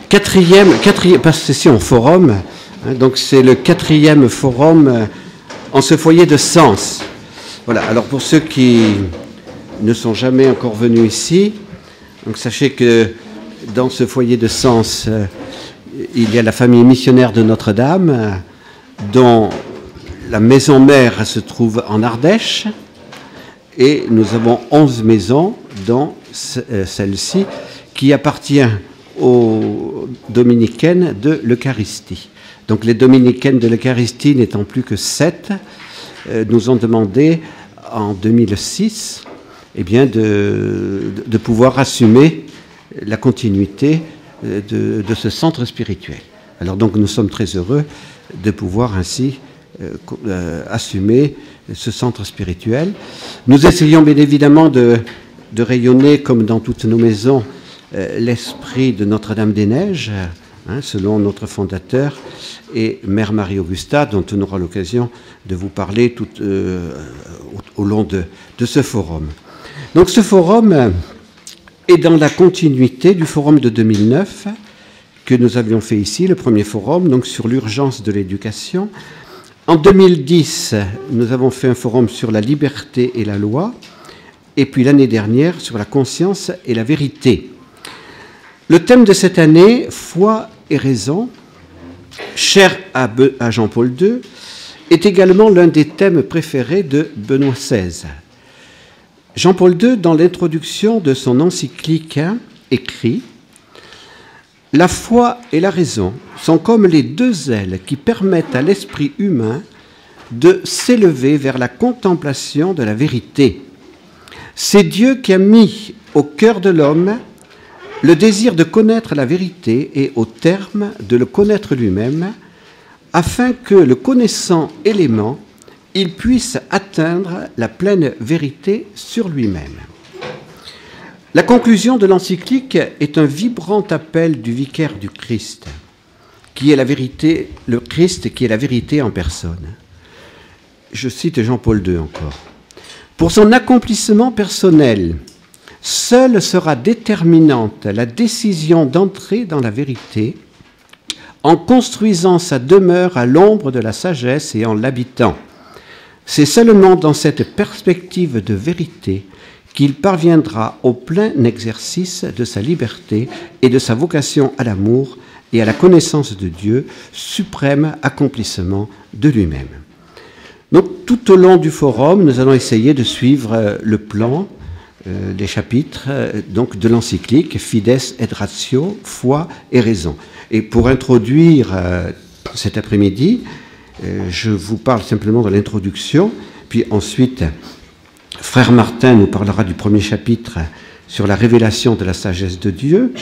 Quatrième, parce que c'est en forum, hein, donc c'est le 4e forum en ce foyer de Sens. Voilà, alors pour ceux qui ne sont jamais encore venus ici, donc sachez que dans ce foyer de Sens, il y a la famille missionnaire de Notre-Dame, dont la maison mère se trouve en Ardèche, et nous avons 11 maisons, dont celle-ci, qui appartient aux dominicaines de l'Eucharistie. Donc les dominicaines de l'Eucharistie n'étant plus que 7, nous ont demandé en 2006 eh bien, de pouvoir assumer la continuité de ce centre spirituel. Alors donc nous sommes très heureux de pouvoir ainsi assumer ce centre spirituel. Nous essayons bien évidemment de rayonner, comme dans toutes nos maisons, l'esprit de Notre-Dame-des-Neiges, hein, selon notre fondateur, et Mère Marie-Augusta, dont on aura l'occasion de vous parler tout au long de ce forum. Donc ce forum est dans la continuité du forum de 2009 que nous avions fait ici, le premier forum, donc sur l'urgence de l'éducation. En 2010, nous avons fait un forum sur la liberté et la loi, et puis l'année dernière sur la conscience et la vérité. Le thème de cette année, foi et raison, cher à Jean-Paul II, est également l'un des thèmes préférés de Benoît XVI. Jean-Paul II, dans l'introduction de son encyclique, écrit « La foi et la raison sont comme les deux ailes qui permettent à l'esprit humain de s'élever vers la contemplation de la vérité. C'est Dieu qui a mis au cœur de l'homme le désir de connaître la vérité et, au terme, de le connaître lui-même, afin que, le connaissant élément, il puisse atteindre la pleine vérité sur lui-même. » La conclusion de l'encyclique est un vibrant appel du vicaire du Christ, qui est la vérité, le Christ qui est la vérité en personne. Je cite Jean-Paul II encore. « Pour son accomplissement personnel, seule sera déterminante la décision d'entrer dans la vérité en construisant sa demeure à l'ombre de la sagesse et en l'habitant. C'est seulement dans cette perspective de vérité qu'il parviendra au plein exercice de sa liberté et de sa vocation à l'amour et à la connaissance de Dieu, suprême accomplissement de lui-même. » Donc tout au long du forum, nous allons essayer de suivre le plan des chapitres donc de l'encyclique Fides et Ratio, foi et raison. Et pour introduire cet après-midi, je vous parle simplement de l'introduction, puis ensuite Frère Martin nous parlera du premier chapitre sur la révélation de la sagesse de Dieu.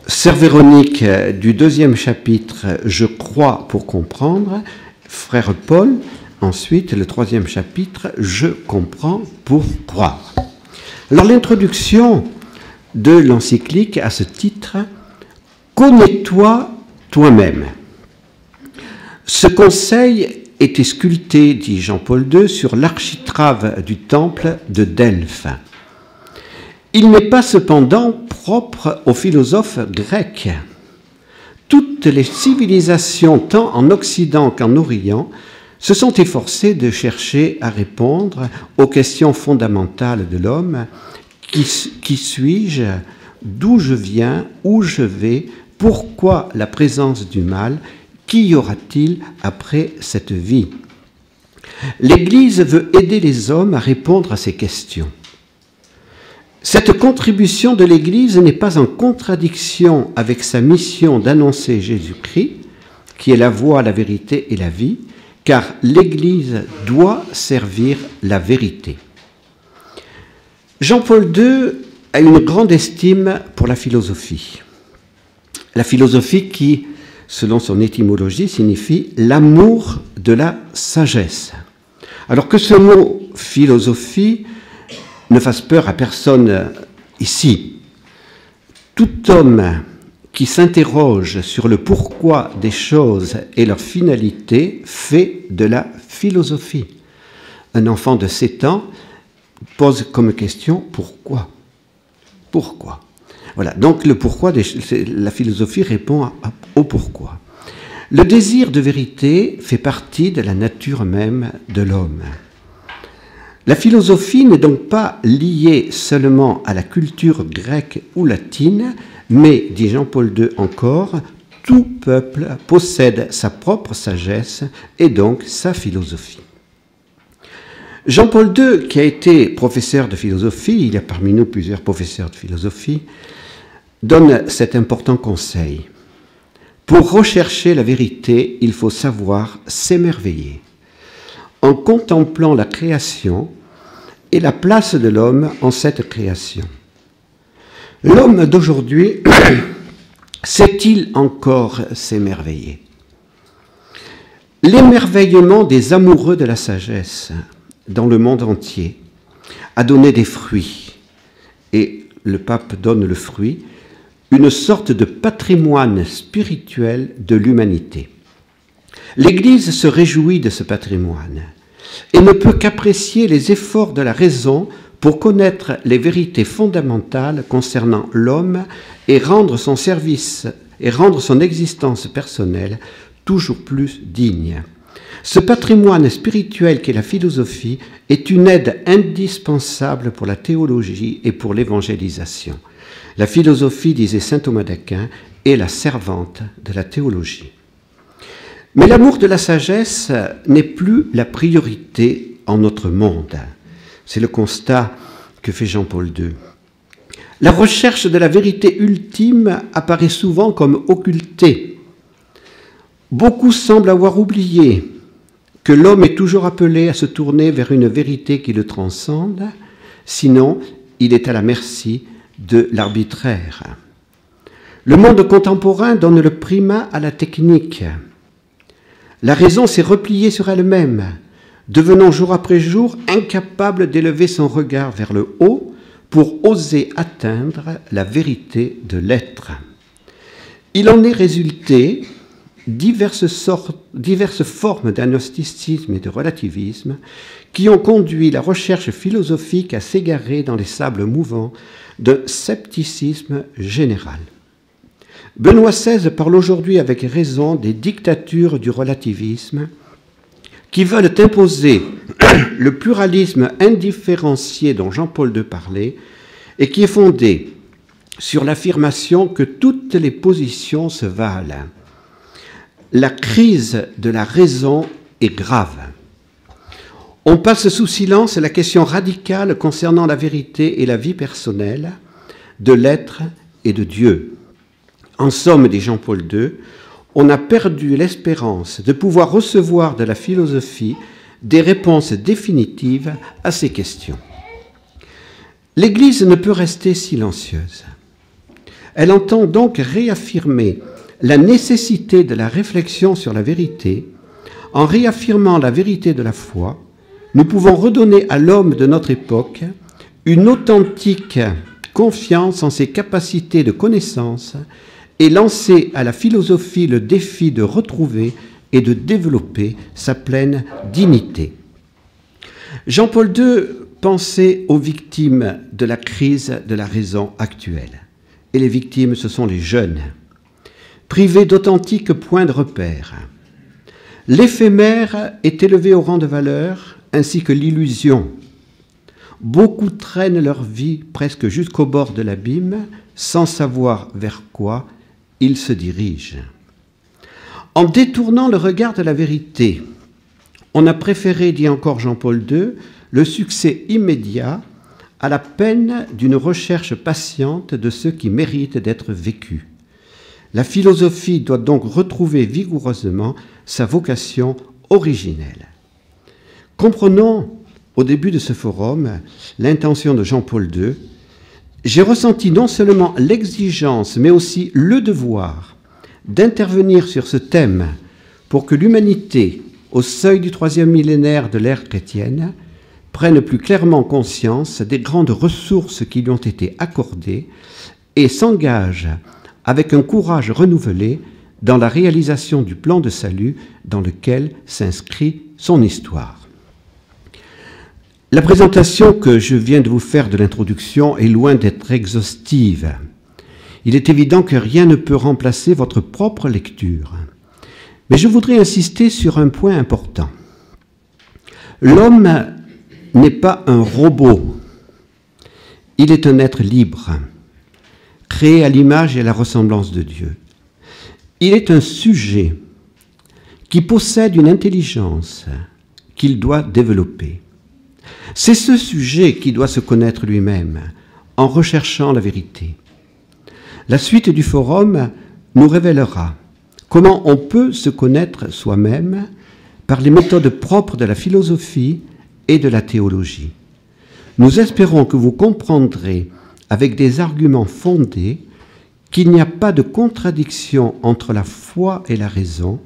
Sœur Véronique du deuxième chapitre, Je crois pour comprendre. Frère Paul, ensuite le troisième chapitre, Je comprends pour croire. Alors l'introduction de l'encyclique a ce titre, Connais-toi toi-même. Ce conseil était sculpté, dit Jean-Paul II, sur l'architrave du temple de Delphes. Il n'est pas cependant propre aux philosophes grecs. Toutes les civilisations, tant en Occident qu'en Orient, se sont efforcées de chercher à répondre aux questions fondamentales de l'homme. Qui suis-je? D'où je viens? Où je vais? Pourquoi la présence du mal? Qu'y aura-t-il après cette vie? L'Église veut aider les hommes à répondre à ces questions. Cette contribution de l'Église n'est pas en contradiction avec sa mission d'annoncer Jésus-Christ, qui est la voie, la vérité et la vie, car l'Église doit servir la vérité. Jean-Paul II a une grande estime pour la philosophie. La philosophie qui, selon son étymologie, signifie l'amour de la sagesse. Alors que ce mot philosophie ne fasse peur à personne ici. Tout homme qui s'interroge sur le pourquoi des choses et leur finalité fait de la philosophie. Un enfant de 7 ans pose comme question pourquoi ? Pourquoi ? Voilà, donc le pourquoi, la philosophie répond au pourquoi. Le désir de vérité fait partie de la nature même de l'homme. La philosophie n'est donc pas liée seulement à la culture grecque ou latine, mais, dit Jean-Paul II encore, tout peuple possède sa propre sagesse et donc sa philosophie. Jean-Paul II, qui a été professeur de philosophie, il y a parmi nous plusieurs professeurs de philosophie, donne cet important conseil. Pour rechercher la vérité, il faut savoir s'émerveiller. En contemplant la création et la place de l'homme en cette création. L'homme d'aujourd'hui sait-il encore s'émerveiller? L'émerveillement des amoureux de la sagesse dans le monde entier a donné des fruits, et le pape donne le fruit, une sorte de patrimoine spirituel de l'humanité. L'Église se réjouit de ce patrimoine et ne peut qu'apprécier les efforts de la raison pour connaître les vérités fondamentales concernant l'homme et rendre son service et rendre son existence personnelle toujours plus digne. Ce patrimoine spirituel qu'est la philosophie est une aide indispensable pour la théologie et pour l'évangélisation. La philosophie, disait saint Thomas d'Aquin, est la servante de la théologie. Mais l'amour de la sagesse n'est plus la priorité en notre monde. C'est le constat que fait Jean-Paul II. La recherche de la vérité ultime apparaît souvent comme occultée. Beaucoup semblent avoir oublié que l'homme est toujours appelé à se tourner vers une vérité qui le transcende, sinon il est à la merci de l'arbitraire. Le monde contemporain donne le primat à la technique. La raison s'est repliée sur elle-même, devenant jour après jour incapable d'élever son regard vers le haut pour oser atteindre la vérité de l'être. Il en est résulté diverses formes d'agnosticisme et de relativisme qui ont conduit la recherche philosophique à s'égarer dans les sables mouvants d'un scepticisme général. Benoît XVI parle aujourd'hui avec raison des dictatures du relativisme qui veulent imposer le pluralisme indifférencié dont Jean-Paul II parlait et qui est fondé sur l'affirmation que toutes les positions se valent. La crise de la raison est grave. On passe sous silence la question radicale concernant la vérité et la vie personnelle, de l'être et de Dieu. En somme, dit Jean-Paul II, on a perdu l'espérance de pouvoir recevoir de la philosophie des réponses définitives à ces questions. L'Église ne peut rester silencieuse. Elle entend donc réaffirmer la nécessité de la réflexion sur la vérité. En réaffirmant la vérité de la foi, nous pouvons redonner à l'homme de notre époque une authentique confiance en ses capacités de connaissance et lancer à la philosophie le défi de retrouver et de développer sa pleine dignité. Jean-Paul II pensait aux victimes de la crise de la raison actuelle. Et les victimes, ce sont les jeunes, privés d'authentiques points de repère. L'éphémère est élevé au rang de valeur, ainsi que l'illusion. Beaucoup traînent leur vie presque jusqu'au bord de l'abîme, sans savoir vers quoi ils se dirigent. En détournant le regard de la vérité, on a préféré, dit encore Jean-Paul II, le succès immédiat à la peine d'une recherche patiente de ce qui mérite d'être vécu. La philosophie doit donc retrouver vigoureusement sa vocation originelle. Comprenons, au début de ce forum, l'intention de Jean-Paul II. J'ai ressenti non seulement l'exigence, mais aussi le devoir d'intervenir sur ce thème pour que l'humanité, au seuil du 3e millénaire de l'ère chrétienne, prenne plus clairement conscience des grandes ressources qui lui ont été accordées et s'engage avec un courage renouvelé dans la réalisation du plan de salut dans lequel s'inscrit son histoire. La présentation que je viens de vous faire de l'introduction est loin d'être exhaustive. Il est évident que rien ne peut remplacer votre propre lecture. Mais je voudrais insister sur un point important. L'homme n'est pas un robot. Il est un être libre, créé à l'image et à la ressemblance de Dieu. Il est un sujet qui possède une intelligence qu'il doit développer. C'est ce sujet qui doit se connaître lui-même en recherchant la vérité. La suite du forum nous révélera comment on peut se connaître soi-même par les méthodes propres de la philosophie et de la théologie. Nous espérons que vous comprendrez avec des arguments fondés qu'il n'y a pas de contradiction entre la foi et la raison,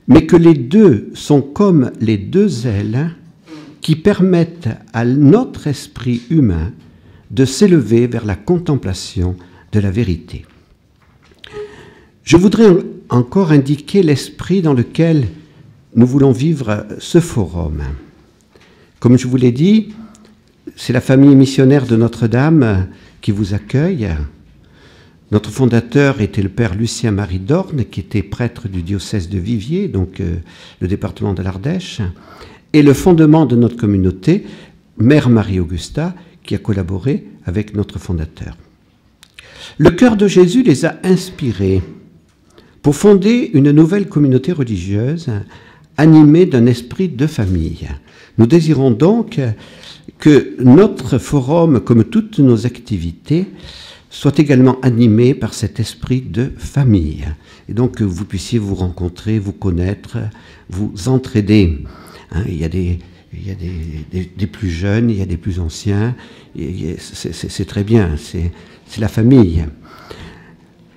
mais que les deux sont comme les deux ailes qui permettent à notre esprit humain de s'élever vers la contemplation de la vérité. Je voudrais encore indiquer l'esprit dans lequel nous voulons vivre ce forum. Comme je vous l'ai dit, c'est la famille missionnaire de Notre-Dame qui vous accueille. Notre fondateur était le père Lucien-Marie Dorne, qui était prêtre du diocèse de Viviers, donc le département de l'Ardèche, et le fondement de notre communauté, mère Marie-Augusta, qui a collaboré avec notre fondateur. Le cœur de Jésus les a inspirés pour fonder une nouvelle communauté religieuse animée d'un esprit de famille. Nous désirons donc que notre forum, comme toutes nos activités, soit également animé par cet esprit de famille. Et donc que vous puissiez vous rencontrer, vous connaître, vous entraider. Il y a des plus jeunes, il y a des plus anciens, c'est très bien, c'est la famille.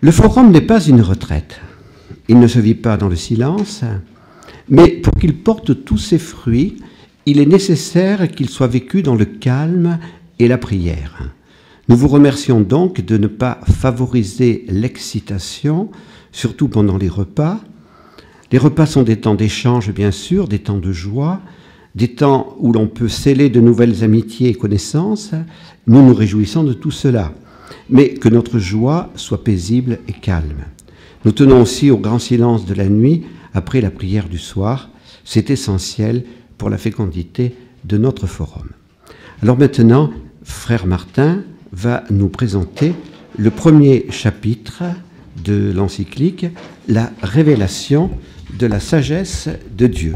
Le forum n'est pas une retraite. Il ne se vit pas dans le silence, mais pour qu'il porte tous ses fruits, il est nécessaire qu'il soit vécu dans le calme et la prière. Nous vous remercions donc de ne pas favoriser l'excitation, surtout pendant les repas. Les repas sont des temps d'échange, bien sûr, des temps de joie, des temps où l'on peut sceller de nouvelles amitiés et connaissances. Nous nous réjouissons de tout cela, mais que notre joie soit paisible et calme. Nous tenons aussi au grand silence de la nuit, après la prière du soir. C'est essentiel pour la fécondité de notre forum. Alors maintenant, frère Martin va nous présenter le premier chapitre de l'encyclique, la révélation de la sagesse de Dieu.